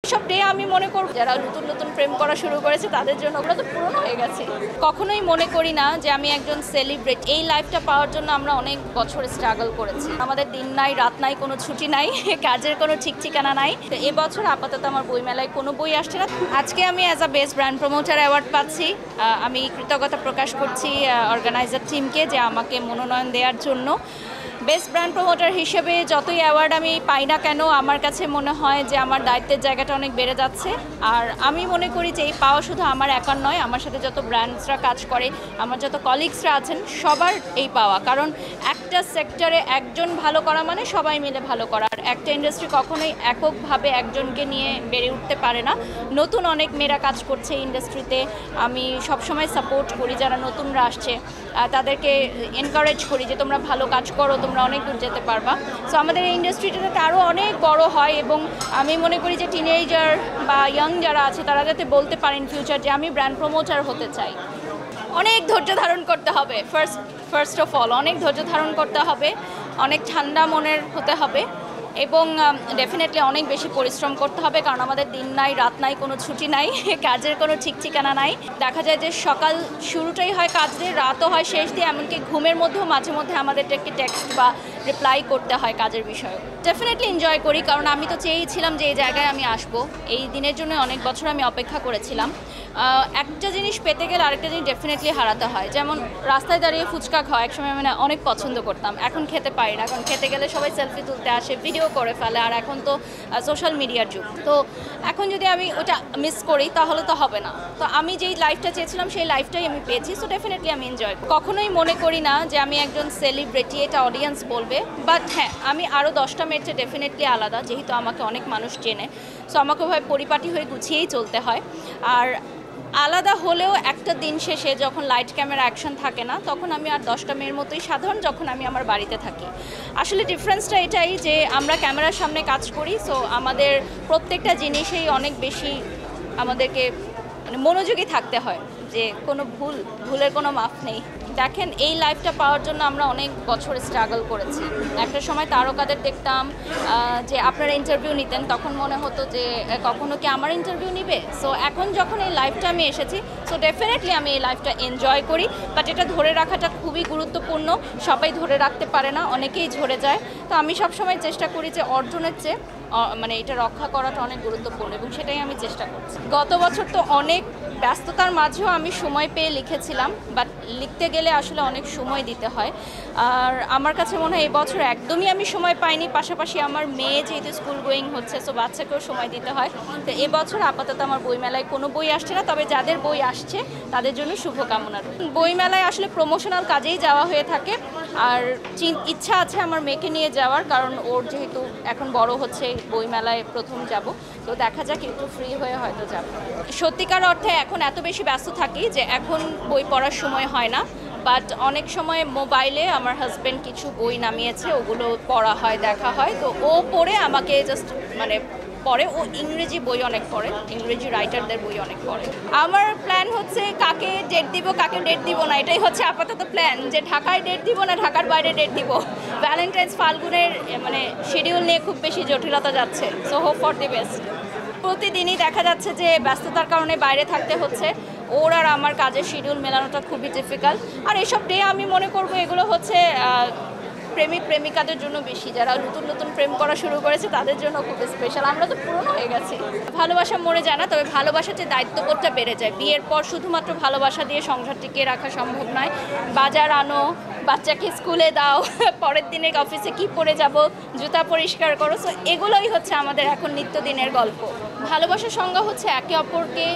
সব ডে আমি মনে করব যারা নতুন নতুন প্রেম করা শুরু করেছে তাদের জন্য ওগুলো তো পুরনো হয়ে গেছে। কখনোই মনে করি না যে আমি একজন সেলিব্রিটি। এই লাইফটা পাওয়ার জন্য আমরা অনেক বছর স্ট্রাগল করেছি। আমাদের দিন নাই রাত নাই, কোনো ছুটি নাই, কাজের কোনো ঠিক ঠিকানা নাই। তো এবছর আপাতত আমার বইমেলায় কোনো বই আসছে না। আজকে আমি as a best brand promoter award পাচ্ছি। আমি কৃতজ্ঞতা প্রকাশ করছি অর্গানাইজার টিমকে যে আমাকে মনোনয়ন দেওয়ার জন্য। বেস্ট ব্র্যান্ড প্রমোটার হিসেবে যতই অ্যাওয়ার্ড আমি পাই না কেন, আমার কাছে মনে হয় যে আমার দায়িত্বের জায়গাটা অনেক বেড়ে যাচ্ছে। আর আমি মনে করি যে এই পাওয়া শুধু আমার একার নয়, আমার সাথে যত ব্র্যান্ডসরা কাজ করে, আমার যত কলিগসরা আছেন, সবার এই পাওয়া। কারণ একটা সেক্টরে একজন ভালো করা মানে সবাই মিলে ভালো করা। আর একটা ইন্ডাস্ট্রি কখনোই এককভাবে একজনকে নিয়ে বেড়ে উঠতে পারে না। নতুন অনেক মেয়েরা কাজ করছে ইন্ডাস্ট্রিতে। আমি সবসময় সাপোর্ট করি যারা নতুনরা আসছে, তাদেরকে এনকারেজ করি যে তোমরা ভালো কাজ করো, তোমরা অনেক দূর যেতে পারবা। সো আমাদের এই ইন্ডাস্ট্রিটা যাতে আরও অনেক বড় হয়, এবং আমি মনে করি যে টিনেজার বা ইয়াং যারা আছে তারা যাতে বলতে পারেন ফিউচার যে আমি ব্র্যান্ড প্রমোটার হতে চাই। অনেক ধৈর্য ধারণ করতে হবে। ফার্স্ট অফ অল অনেক ধৈর্য ধারণ করতে হবে, অনেক ঠান্ডা মনের হতে হবে, এবং ডেফিনেটলি অনেক বেশি পরিশ্রম করতে হবে। কারণ আমাদের দিন নাই রাত নাই, কোনো ছুটি নাই, কাজের কোনো ঠিক ঠিকানা নাই। দেখা যায় যে সকাল শুরুটাই হয় কাজ দিয়ে, রাতও হয় শেষ দিয়ে, এমনকি ঘুমের মধ্যেও মাঝে মধ্যে আমাদেরকে টেক্সট বা রিপ্লাই করতে হয় কাজের বিষয়ে। ডেফিনেটলি এনজয় করি, কারণ আমি তো চেয়েছিলাম যে এই জায়গায় আমি আসবো। এই দিনের জন্য অনেক বছর আমি অপেক্ষা করেছিলাম। একটা জিনিস পেতে গেলে আরেকটা জিনিস ডেফিনেটলি হারাতে হয়। যেমন রাস্তায় দাঁড়িয়ে ফুচকা খাওয়া একসময় মানে অনেক পছন্দ করতাম, এখন খেতে পারি না। এখন খেতে গেলে সবাই সেলফি তুলতে আসে, ভিডিও করে ফেলে, আর এখন তো সোশ্যাল মিডিয়ার যুগ। তো এখন যদি আমি ওটা মিস করি তাহলে তো হবে না। তো আমি যেই লাইফটা চেয়েছিলাম সেই লাইফটাই আমি পেয়েছি। সো ডেফিনেটলি আমি এনজয় করি। কখনোই মনে করি না যে আমি একজন সেলিব্রিটি, এটা অডিয়েন্স বলবে। বাট হ্যাঁ, আমি আরও 10টা মেয়ের চেয়ে ডেফিনেটলি আলাদা, যেহেতু আমাকে অনেক মানুষ চেনে। সো আমাকে ভাই পরিপাটি হয়ে গুছিয়েই চলতে হয়। আর আলাদা হলেও একটা দিন শেষে যখন লাইট ক্যামেরা অ্যাকশন থাকে না, তখন আমি আর 10টা মেয়ের মতোই সাধারণ, যখন আমি আমার বাড়িতে থাকি। আসলে ডিফারেন্সটা এটাই যে আমরা ক্যামেরার সামনে কাজ করি, সো আমাদের প্রত্যেকটা জিনিসেই অনেক বেশি আমাদেরকে মানে মনোযোগী থাকতে হয়, যে কোনো ভুলের কোনো মাপ নেই। দেখেন, এই লাইফটা পাওয়ার জন্য আমরা অনেক বছর স্ট্রাগল করেছি। একটা সময় তারকাদের দেখতাম যে আপনারা ইন্টারভিউ নিতেন, তখন মনে হতো যে কখনো কি আমার ইন্টারভিউ নিবে। সো এখন যখন এই লাইফটা আমি এসেছি, সো ডেফিনেটলি আমি এই লাইফটা এনজয় করি। বাট এটা ধরে রাখাটা খুবই গুরুত্বপূর্ণ। সবাই ধরে রাখতে পারে না, অনেকেই ঝরে যায়। তো আমি সবসময় চেষ্টা করি যে অর্জনের চেয়ে মানে এটা রক্ষা করাটা অনেক গুরুত্বপূর্ণ, এবং সেটাই আমি চেষ্টা করছি। গত বছর তো অনেক ব্যস্ততার মাঝেও আমি সময় পেয়ে লিখেছিলাম, বাট লিখতে গেলে আসলে অনেক সময় দিতে হয়। আর আমার কাছে মনে হয় এই বছর একদমই আমি সময় পাইনি। পাশাপাশি আমার মেয়ে যেহেতু স্কুল গোয়িং হচ্ছে, সো বাচ্চাকেও সময় দিতে হয়। তো এবছর আপাতত আমার বইমেলায় কোনো বই আসছে না, তবে যাদের বই আসছে তাদের জন্য শুভকামনা রইল। বইমেলায় আসলে প্রমোশনাল কাজেই যাওয়া হয়ে থাকে। আর ইচ্ছা আছে আমার মেয়েকে নিয়ে যাওয়ার, কারণ ওর যেহেতু এখন বড় হচ্ছে, বইমেলায় প্রথম যাব। তো দেখা যাক, একটু ফ্রি হয়ে হয়তো যাব। সত্যিকার অর্থে এখন এত বেশি ব্যস্ত থাকি যে এখন বই পড়ার সময় হয় না। বাট অনেক সময় মোবাইলে আমার হাজব্যান্ড কিছু বই নামিয়েছে, ওগুলো পড়া হয়, দেখা হয়। তো ও পড়ে আমাকে জাস্ট মানে পড়ে। ও ইংরেজি বই অনেক পড়ে, ইংরেজি রাইটারদের বই অনেক পড়ে। আমার প্ল্যান হচ্ছে কাকে ডেট দিব, কাকে ডেট দিব না, এটাই হচ্ছে আপাতত প্ল্যান। যে ঢাকায় ডেট দিব না ঢাকার বাইরে ডেট দিব। ভ্যালেন্টাইন্স ফাল্গুনের মানে শিডিউল নিয়ে খুব বেশি জটিলতা যাচ্ছে। So hope for the best. প্রতিদিনই দেখা যাচ্ছে যে ব্যস্ততার কারণে বাইরে থাকতে হচ্ছে। ওর আর আমার কাজের শিডিউল মেলানোটা খুবই ডিফিকাল্ট। আর এসব ডে আমি মনে করব এগুলো হচ্ছে প্রেমিক প্রেমিকাদের জন্য বেশি, যারা নতুন নতুন প্রেম করা শুরু করেছে তাদের জন্য খুব স্পেশাল। আমরা তো পুরনো হয়ে গেছি। ভালোবাসা মরে যায় না, তবে ভালোবাসার যে দায়িত্ববোধটা বেড়ে যায়। বিয়ের পর শুধুমাত্র ভালোবাসা দিয়ে সংসার টিকিয়ে রাখা সম্ভব নয়। বাজার আনো, বাচ্চাকে স্কুলে দাও, পরের দিনে অফিসে কি পরে যাব, জুতা পরিষ্কার করো। সো এগুলোই হচ্ছে আমাদের এখন নিত্যদিনের গল্প। ভালোবাসার সংজ্ঞা হচ্ছে একে অপরকে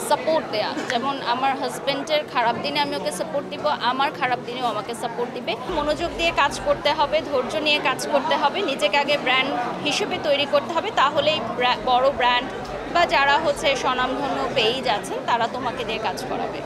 সাপোর্ট দেয়া। যেমন আমার হাজব্যান্ডের খারাপ দিনে আমি ওকে সাপোর্ট দিব, আমার খারাপ দিনেও আমাকে সাপোর্ট দিবে। মনোযোগ দিয়ে কাজ করতে হবে, ধৈর্য নিয়ে কাজ করতে হবে, নিজেকে আগে ব্র্যান্ড হিসেবে তৈরি করতে হবে। তাহলেই বড় ব্র্যান্ড বা যারা হচ্ছে স্বনামধন্য পেজ আছেন তারা তোমাকে দিয়ে কাজ করাবে।